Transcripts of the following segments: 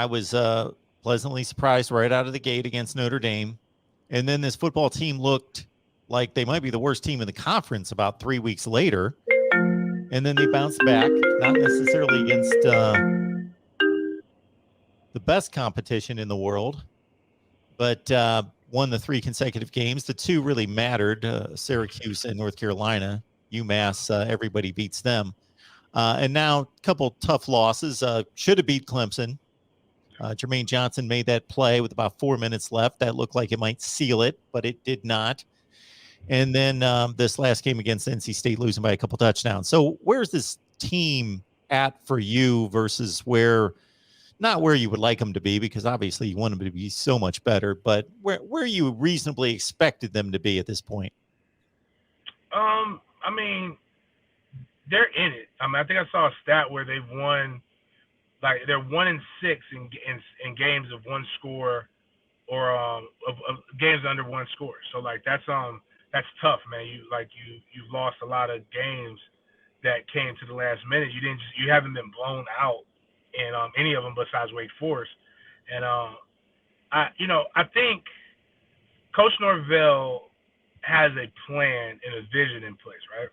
I was pleasantly surprised right out of the gate against Notre Dame. And then this football team looked like they might be the worst team in the conference about 3 weeks later. And then they bounced back, not necessarily against the best competition in the world, but won the 3 consecutive games. The 2 really mattered, Syracuse and North Carolina. UMass, everybody beats them. And now a couple tough losses. Should have beat Clemson. Jermaine Johnson made that play with about 4 minutes left. That looked like it might seal it, but it did not. And then this last game against NC State, losing by a couple touchdowns. So where's this team at for you versus not where you would like them to be, because obviously you want them to be so much better, but where you reasonably expected them to be at this point? I mean, they're in it. I mean, I think I saw a stat where they've won, like they're 1-6 in games of one score, or of games under one score. So like that's tough, man. You've lost a lot of games that came to the last minute. You haven't been blown out in any of them besides Wake Forest. And I think Coach Norvell has a plan and a vision in place, right?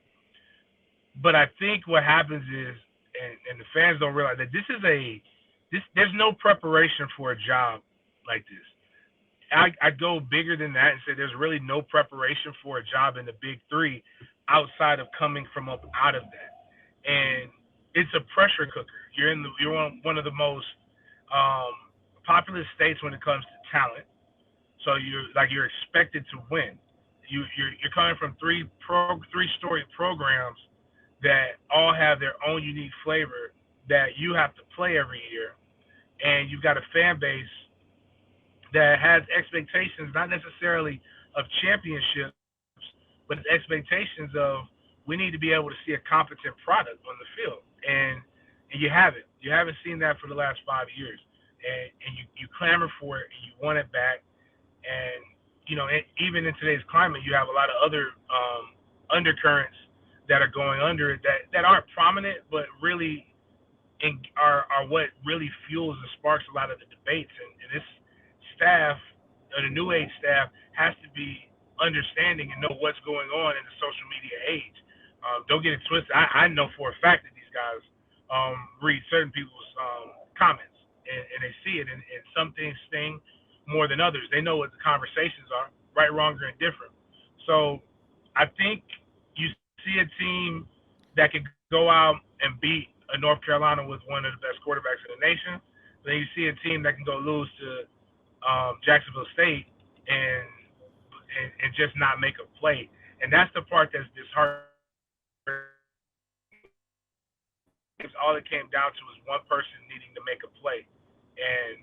But I think what happens is, and the fans don't realize that there's no preparation for a job like this. I go bigger than that and say there's really no preparation for a job in the Big Three outside of coming from up out of that. And it's a pressure cooker. You're one of the most populous states when it comes to talent. So you're expected to win. You're coming from three-story programs that all have their own unique flavor that you have to play every year, and you've got a fan base that has expectations, not necessarily of championships, but expectations of we need to be able to see a competent product on the field, and you haven't. You haven't seen that for the last 5 years, and you clamor for it and you want it back, and even in today's climate, you have a lot of other undercurrents that are going under it that aren't prominent, but really are what really fuels and sparks a lot of the debates. And this staff, or the new age staff, has to be understanding and know what's going on in the social media age. Don't get it twisted. I know for a fact that these guys read certain people's comments and they see it, and some things sting more than others. They know what the conversations are, right, wrong, or indifferent. So I think you see a team that can go out and beat a North Carolina with one of the best quarterbacks in the nation. Then you see a team that can go lose to Jacksonville State and just not make a play. And that's the part that's disheartening. All it came down to was one person needing to make a play, and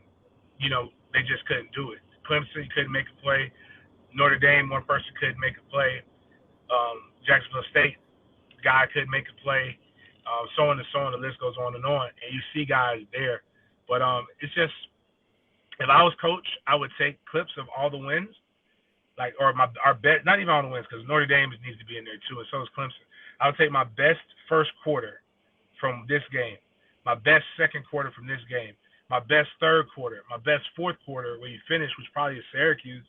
they just couldn't do it. Clemson couldn't make a play. Notre Dame, one person couldn't make a play. Jacksonville State guy couldn't make a play. So on and so on. The list goes on and on. And you see guys there, but it's just, if I was coach, I would take clips of all the wins, our bet, not even all the wins, because Notre Dame needs to be in there too, and so is Clemson. I would take my best first quarter from this game, my best second quarter from this game, my best third quarter, my best fourth quarter where you finish, which probably is Syracuse,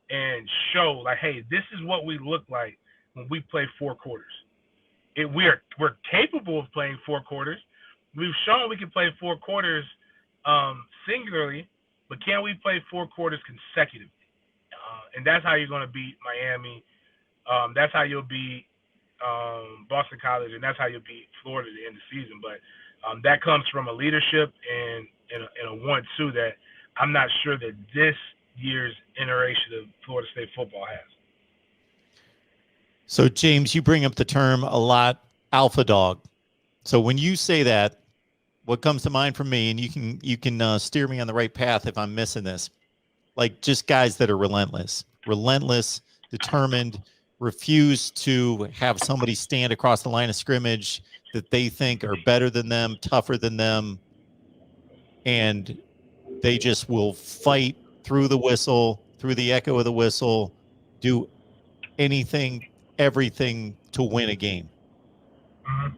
and show like, hey, this is what we look like when we play 4 quarters. We're capable of playing 4 quarters. We've shown we can play 4 quarters singularly, but can we play 4 quarters consecutively? And that's how you're going to beat Miami. That's how you'll beat Boston College, and that's how you'll beat Florida at the end of the season. But that comes from a leadership and a 1-2 that I'm not sure that this year's iteration of Florida State football has. So, James, you bring up the term a lot, alpha dog. So when you say that, what comes to mind for me, and you can steer me on the right path if I'm missing this, like just guys that are relentless, determined, refuse to have somebody stand across the line of scrimmage that they think are better than them, tougher than them, and they just will fight through the whistle, through the echo of the whistle, do anything, everything to win a game. Mm-hmm.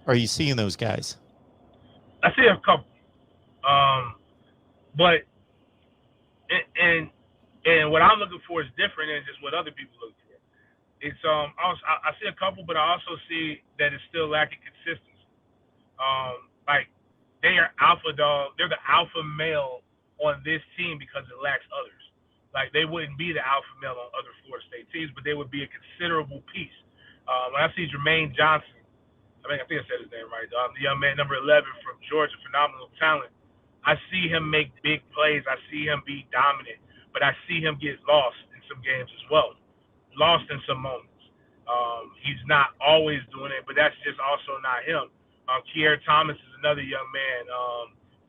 Are you seeing those guys? I see a couple. But and what I'm looking for is different than just what other people look for. It's I see a couple, but I also see that it's still lacking consistency. Like they are alpha dog. They're the alpha male on this team because it lacks others. Like they wouldn't be the alpha male on other Florida State teams, but they would be a considerable piece. When I see Jermaine Johnson, I think I said his name right. The young man, number 11 from Georgia, phenomenal talent. I see him make big plays. I see him be dominant, but I see him get lost in some games as well. Lost in some moments. He's not always doing it, but that's just also not him. Kier Thomas is another young man.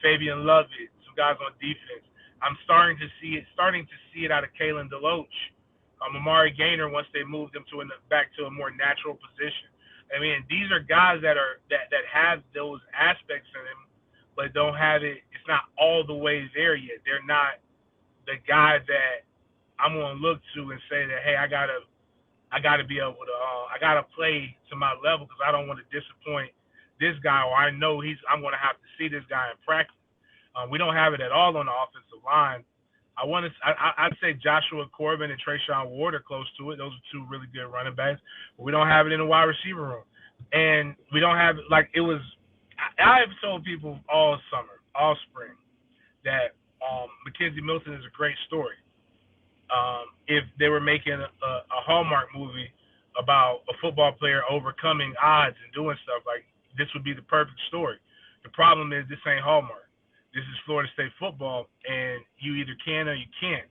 Fabian Lovett, some guys on defense. I'm starting to see it out of Kalen DeLoach. Amari Gaynor once they moved him back to a more natural position. I mean, these are guys that have those aspects in them, but don't have it. It's not all the way there yet. They're not the guy that I'm gonna look to and say that, hey, I gotta be able to, I gotta play to my level because I don't want to disappoint this guy, or I know I'm gonna have to see this guy in practice. We don't have it at all on the offensive line. I'd say Joshua Corbin and Trayshawn Ward are close to it. Those are two really good running backs. But we don't have it in the wide receiver room. And we don't have it like it was. I've told people all summer, all spring, that Mackenzie Milton is a great story. If they were making a Hallmark movie about a football player overcoming odds and doing stuff, like this would be the perfect story. The problem is this ain't Hallmark. This is Florida State football, and you either can or you can't.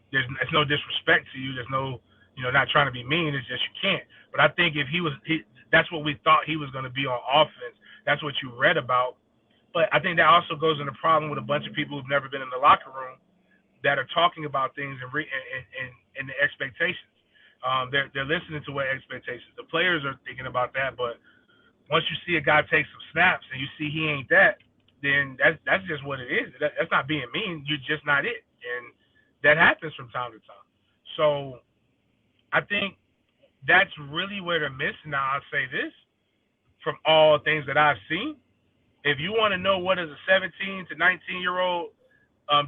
There's no disrespect to you. There's no, not trying to be mean. It's just you can't. But I think if that's what we thought he was going to be on offense. That's what you read about. But I think that also goes in the problem with a bunch of people who've never been in the locker room that are talking about things and the expectations. They're listening to what expectations. The players are thinking about that, but once you see a guy take some snaps and you see he ain't that, then that's just what it is. That's not being mean. You're just not it. And that happens from time to time. So I think that's really where they're missing. Now, I'll say this, from all things that I've seen, if you want to know what does a 17 to 19-year-old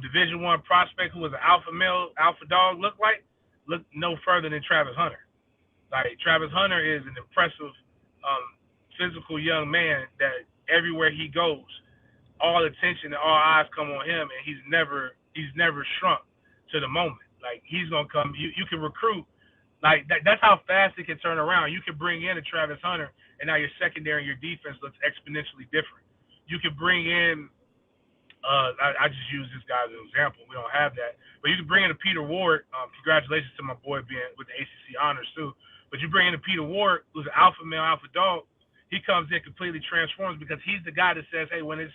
Division I prospect who is an alpha male, alpha dog look like, look no further than Travis Hunter. Like, Travis Hunter is an impressive physical young man that everywhere he goes, all attention and all eyes come on him, and he's never shrunk to the moment. Like, he's gonna come. You can recruit like that. That's how fast it can turn around. You can bring in a Travis Hunter, and now your secondary and your defense looks exponentially different. You can bring in. I just use this guy as an example. We don't have that, but you can bring in a Peter Ward. Congratulations to my boy being with the ACC honors too. But you bring in a Peter Ward, who's an alpha male, alpha dog. He comes in, completely transforms, because he's the guy that says, "Hey, when it's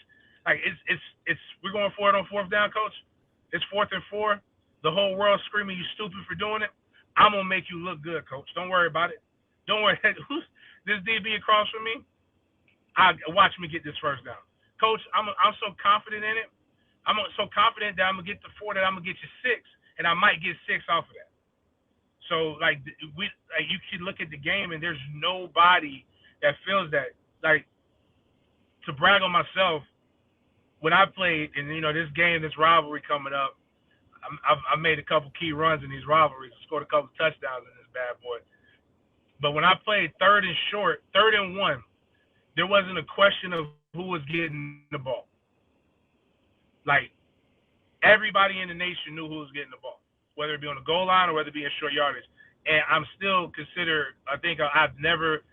we're going for it on fourth down, coach. It's 4th and 4. The whole world's screaming, you stupid for doing it. I'm gonna make you look good, coach. Don't worry about it. Don't worry. Who's this DB across from me? Watch me get this first down, coach. I'm so confident in it. I'm so confident that I'm gonna get the 4, that I'm gonna get you 6, and I might get 6 off of that. So you can look at the game, and there's nobody that feels that. Like, to brag on myself, when I played, and this game, this rivalry coming up, I've made a couple key runs in these rivalries, scored a couple touchdowns in this bad boy. But when I played 3rd and short, 3rd and 1, there wasn't a question of who was getting the ball. Like, everybody in the nation knew who was getting the ball, whether it be on the goal line or whether it be in short yardage. And I'm still considered. I think I never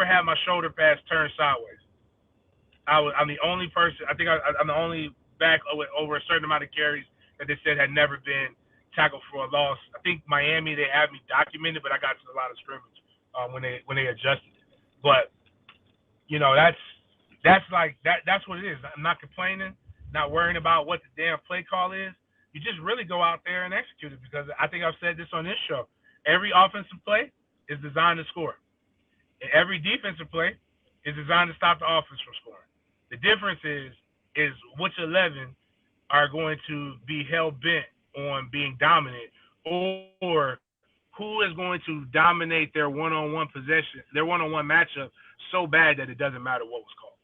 had my shoulder pads turned sideways. I'm the only person. I think I'm the only back over a certain amount of carries that they said had never been tackled for a loss. I think Miami, they have me documented, but I got to a lot of scrimmage when they adjusted it. But that's what it is. I'm not complaining, not worrying about what the damn play call is. You just really go out there and execute it, because I think I've said this on this show. Every offensive play is designed to score, and every defensive play is designed to stop the offense from scoring. The difference is which 11 are going to be hell-bent on being dominant, or who is going to dominate their one-on-one possession, their one-on-one matchup so bad that it doesn't matter what was called.